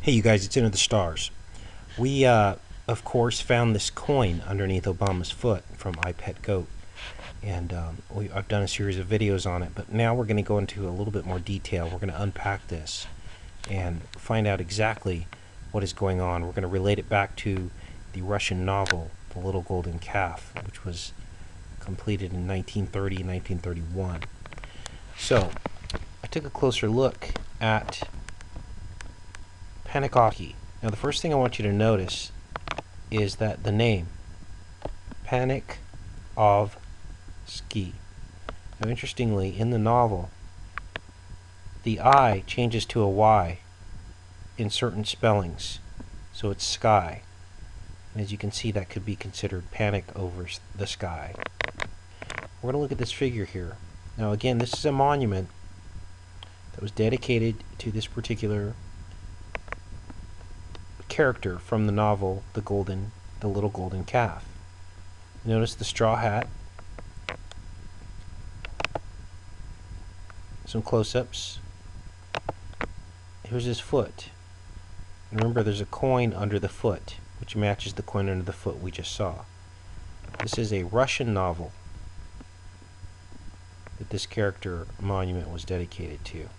Hey you guys, it's Into the Stars. We, of course, found this coin underneath Obama's foot from iPetGoat, and I've done a series of videos on it, but now we're going to go into a little bit more detail. We're going to unpack this and find out exactly what is going on. We're going to relate it back to the Russian novel, The Little Golden Calf, which was completed in 1930 and 1931. So, I took a closer look at Panikovski. Now the first thing I want you to notice is that the name, Panikovski. Now interestingly, in the novel, the I changes to a Y in certain spellings, so it's sky. And as you can see, that could be considered panic over the sky. We're going to look at this figure here. Now again, this is a monument that was dedicated to this particular character from the novel The Little Golden Calf. Notice the straw hat, some close-ups. Here's his foot. And remember, there's a coin under the foot, which matches the coin under the foot we just saw. This is a Russian novel that this character monument was dedicated to.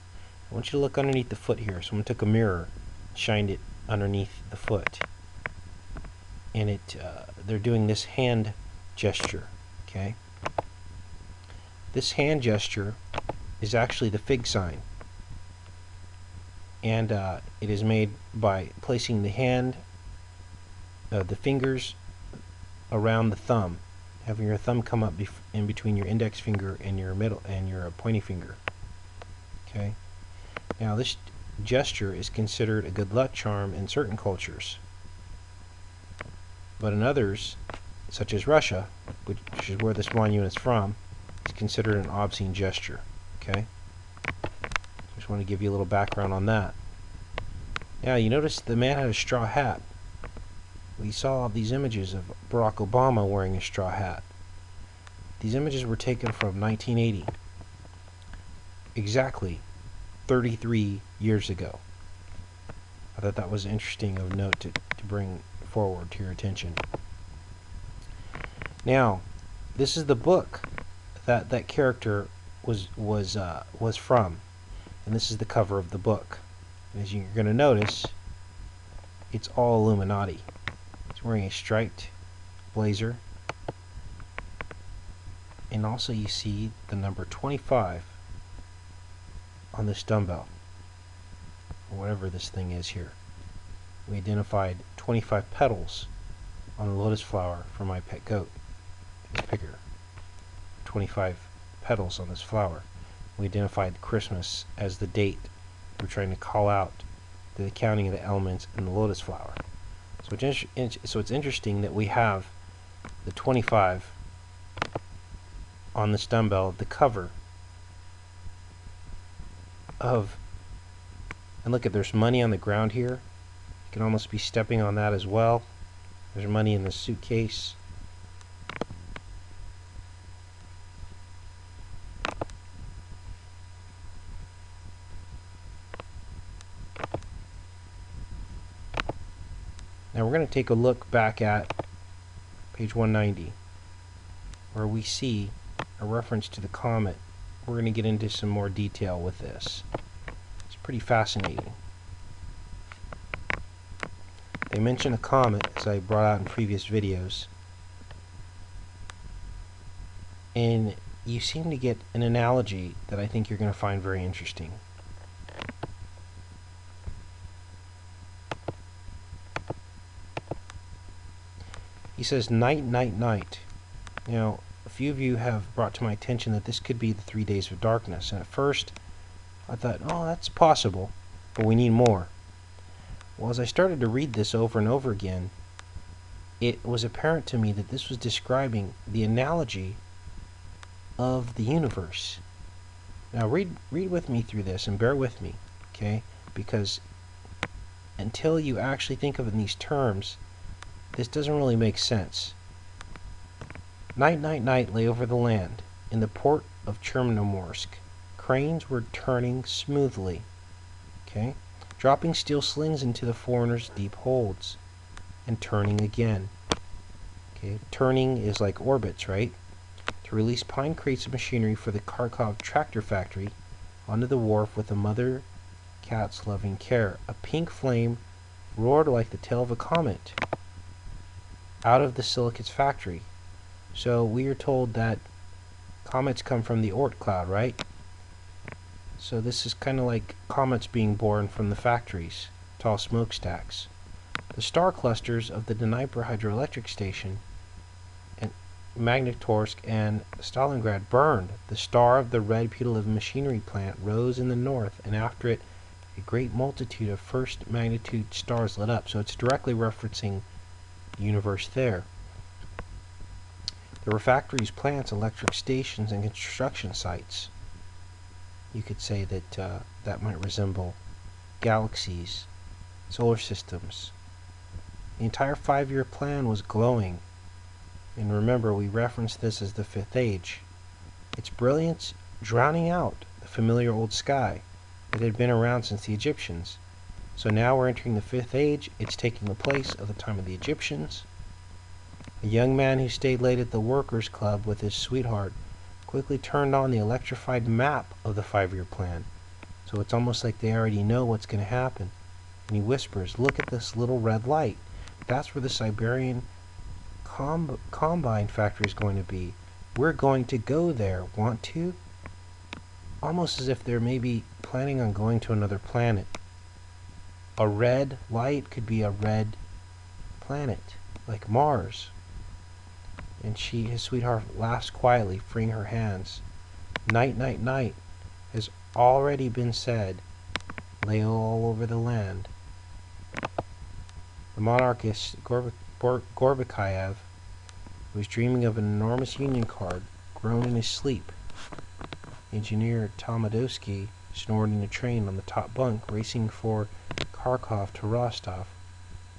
I want you to look underneath the foot here. Someone took a mirror, shined it underneath the foot, and they're doing this hand gesture. Okay, this hand gesture is actually the fig sign, and it is made by placing the fingers around the thumb, having your thumb come up in between your index finger and your middle and your pointing finger. Okay, now this gesture is considered a good luck charm in certain cultures, but in others, such as Russia, which is where this monument is from, it's considered an obscene gesture. Okay, just want to give you a little background on that. Now you notice the man had a straw hat. We saw these images of Barack Obama wearing a straw hat. These images were taken from 1980, exactly 33 years ago. I thought that was interesting of note to bring forward to your attention. Now, this is the book that that character was from, and this is the cover of the book. And as you're going to notice, it's all Illuminati. He's wearing a striped blazer, and also you see the number 25 on this dumbbell, or whatever this thing is here. We identified 25 petals on the lotus flower for my pet goat. This picture, 25 petals on this flower. We identified Christmas as the date. We're trying to call out the counting of the elements in the lotus flower. So it's interesting that we have the 25 on this dumbbell of the cover of, and look at, there's money on the ground here. You can almost be stepping on that as well. There's money in the suitcase. Now we're going to take a look back at page 190, where we see a reference to the comet. We're going to get into some more detail with this. It's pretty fascinating. They mention a comet, as I brought out in previous videos, and you seem to get an analogy that I think you're going to find very interesting. He says, night, night, night. Now, a few of you have brought to my attention that this could be the 3 days of darkness, and at first I thought, oh, that's possible, but we need more. Well, as I started to read this over and over again, it was apparent to me that this was describing the analogy of the universe. Now read with me through this and bear with me, okay? Because until you actually think of it in these terms, this doesn't really make sense. Night, night, night lay over the land. In the port of Chernomorsk, cranes were turning smoothly. Okay? dropping steel slings into the foreigner's deep holds, and turning again. Okay, turning is like orbits, right? To release pine crates of machinery for the Kharkov tractor factory onto the wharf with a mother cat's loving care. A pink flame roared like the tail of a comet out of the silicates factory. So we are told that comets come from the Oort cloud, right? So this is kind of like comets being born from the factories, tall smokestacks. The star clusters of the Dnipro hydroelectric station and Magnetorsk and Stalingrad burned. The star of the red Putilov machinery plant rose in the north, and after it a great multitude of first magnitude stars lit up. So it's directly referencing the universe there. There were factories, plants, electric stations, and construction sites. You could say that that might resemble galaxies, solar systems. The entire 5-year plan was glowing. And remember, we referenced this as the Fifth Age. Its brilliance drowning out the familiar old sky that had been around since the Egyptians. So now we're entering the Fifth Age. It's taking the place of the time of the Egyptians. A young man who stayed late at the workers' club with his sweetheart quickly turned on the electrified map of the 5-year plan. So it's almost like they already know what's going to happen. And he whispers, "Look at this little red light. That's where the Siberian combine factory is going to be. We're going to go there. Want to?" Almost as if they're maybe planning on going to another planet. A red light could be a red planet, like Mars. And his sweetheart, laughs quietly, freeing her hands. Night, night, night has already been said, lay all over the land. The monarchist Gorbachev was dreaming of an enormous Union card, grown in his sleep. Engineer Panikovski snored in a train on the top bunk, racing for Kharkov to Rostov,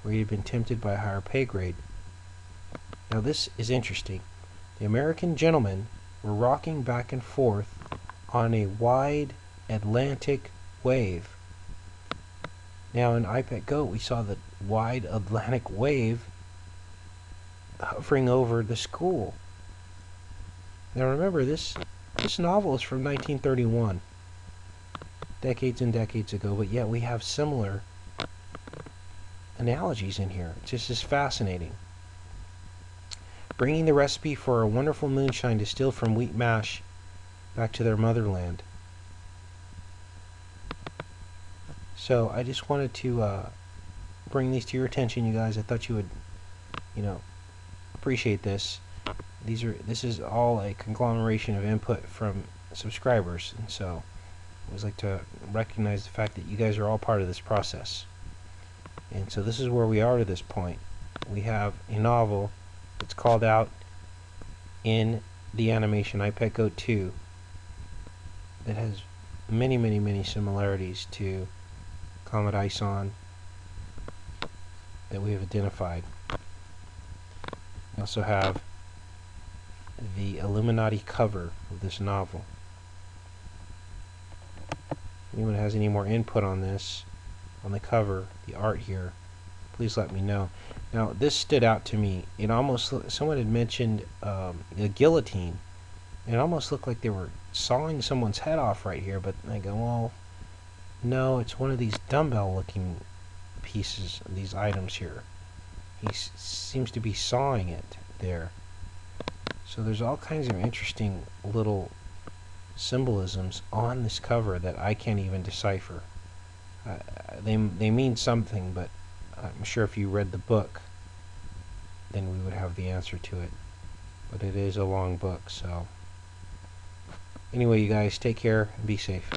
where he had been tempted by a higher pay grade. Now this is interesting. The American gentlemen were rocking back and forth on a wide Atlantic wave. Now in iPad Go, we saw the wide Atlantic wave hovering over the school. Now remember, this novel is from 1931, decades and decades ago, but yet we have similar analogies in here. It's just as fascinating. Bringing the recipe for a wonderful moonshine distilled from wheat mash back to their motherland. So I just wanted to bring these to your attention, you guys. I thought you would, appreciate this. This is all a conglomeration of input from subscribers, and so I always like to recognize the fact that you guys are all part of this process. And so this is where we are to this point. We have a novel that's called out in the animation iPad Go 2 that has many, many, many similarities to Comet Ison that we have identified. We also have the Illuminati cover of this novel. If anyone has any more input on this, on the cover, the art here, please let me know. Now this stood out to me. It almost, someone had mentioned a guillotine. It almost looked like they were sawing someone's head off right here, but I go, well, no, it's one of these dumbbell looking pieces, these items here. He seems to be sawing it there. So there's all kinds of interesting little symbolisms on this cover that I can't even decipher. They mean something, but I'm sure if you read the book, then we would have the answer to it. But it is a long book, so. Anyway, you guys, take care and be safe.